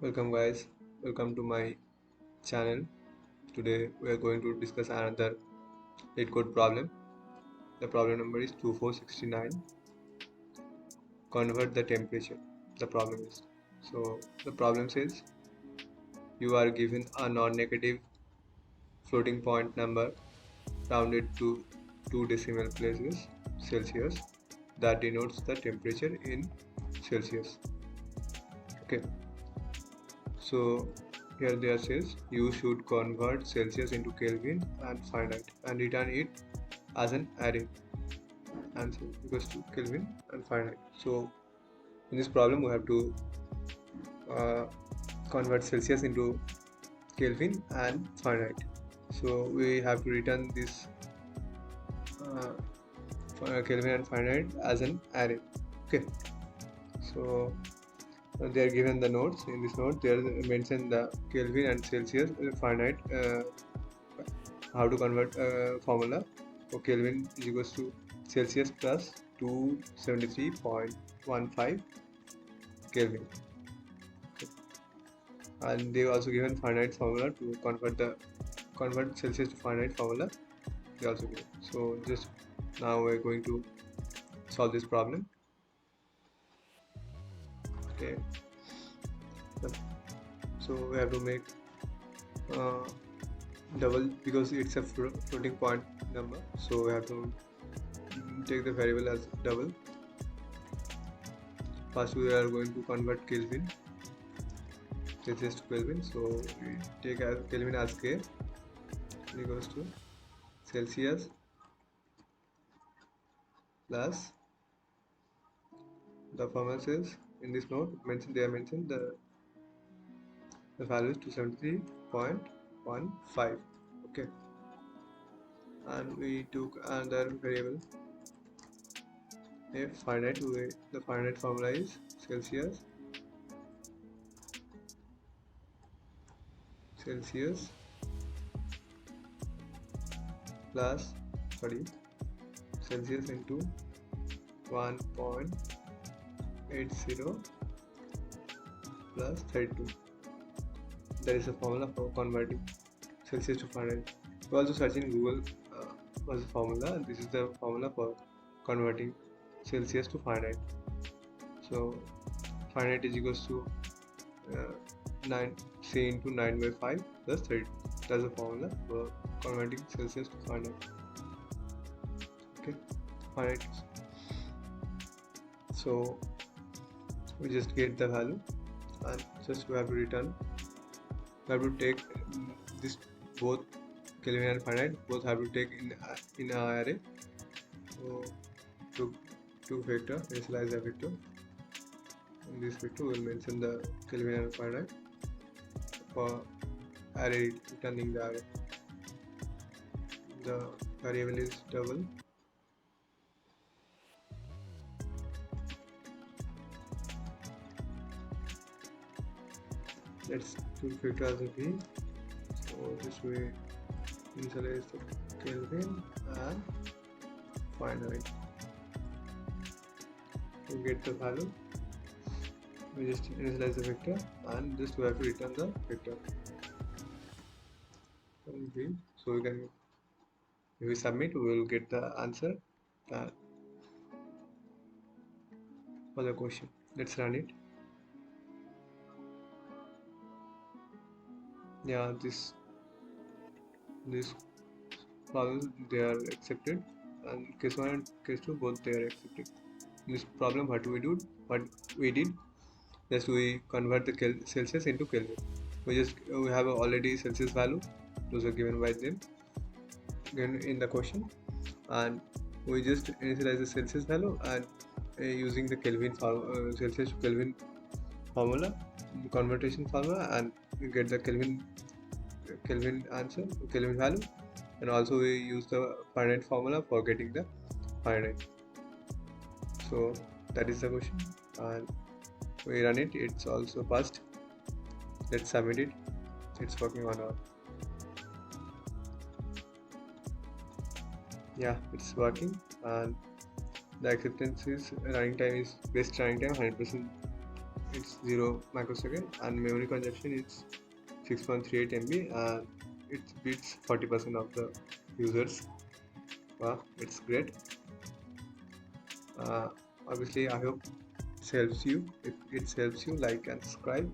Welcome guys, welcome to my channel. Today we are going to discuss another LeetCode problem. The problem number is 2469. Convert the temperature. The problem is. So the problem says you are given a non-negative floating point number rounded to 2 decimal places Celsius that denotes the temperature in Celsius. Okay. So here there says you should convert Celsius into Kelvin and Fahrenheit and return it as an array. Answer equals to Kelvin and Fahrenheit. So in this problem we have to convert Celsius into Kelvin and Fahrenheit. So we have to return this Kelvin and Fahrenheit as an array. Okay. So they are given the notes. In this note they are mentioned the Kelvin and Celsius, Fahrenheit, how to convert formula for Kelvin is equals to Celsius plus 273.15 Kelvin. Okay. And they also given Fahrenheit formula to convert Celsius to Fahrenheit formula. They also given. So just now we're going to solve this problem. Okay. So we have to make double because it's a floating point number. So we have to take the variable as double. First we are going to convert Kelvin, Celsius to Kelvin. So we take as Kelvin as K equals to Celsius plus the formula says in this note mentioned they are mentioned the value is 273.15. Okay, and we took another variable a Fahrenheit. The Fahrenheit formula is Celsius plus Celsius into 1.80 plus 32. That is the formula for converting Celsius to Fahrenheit. We also search in Google what's the formula. This is the formula for converting Celsius to Fahrenheit. So Fahrenheit is equals to 9 into 9 by 5 plus 32. That's the formula for converting Celsius to Fahrenheit. Okay, Fahrenheit. So we just get the value and just we have to return. We have to take this both Kelvin and Fahrenheit both have to take in an array. So two vector, initialize the vector. In this vector we will mention the Kelvin and Fahrenheit for array, returning the array. The variable is double. Let's do vector as a v. So this way initialize the Kelvin and Fahrenheit. We get the value. We just initialize the vector and just we have to return the vector. So we can, if we submit, we will get the answer for the question. Let's run it. Yeah, this problem they are accepted, and case 1 and case 2 both they are accepted. In this problem what we did just we convert the Celsius into Kelvin. We have already Celsius value, those are given by them in the question, and we just initialize the Celsius value and using the Kelvin Celsius to Kelvin formula, conversion formula, and we get the Kelvin answer, Kelvin value, and also we use the Fahrenheit formula for getting the Fahrenheit. So that is the question, and we run it. It's also passed. Let's submit it. It's working on our. Yeah, it's working, and the acceptance is running time is best running time 100% it's 0 microsecond, and memory consumption is 6.38 MB, and it beats 40% of the users. Wow, it's great. uh, Obviously I hope it helps you. If it helps you, like and subscribe.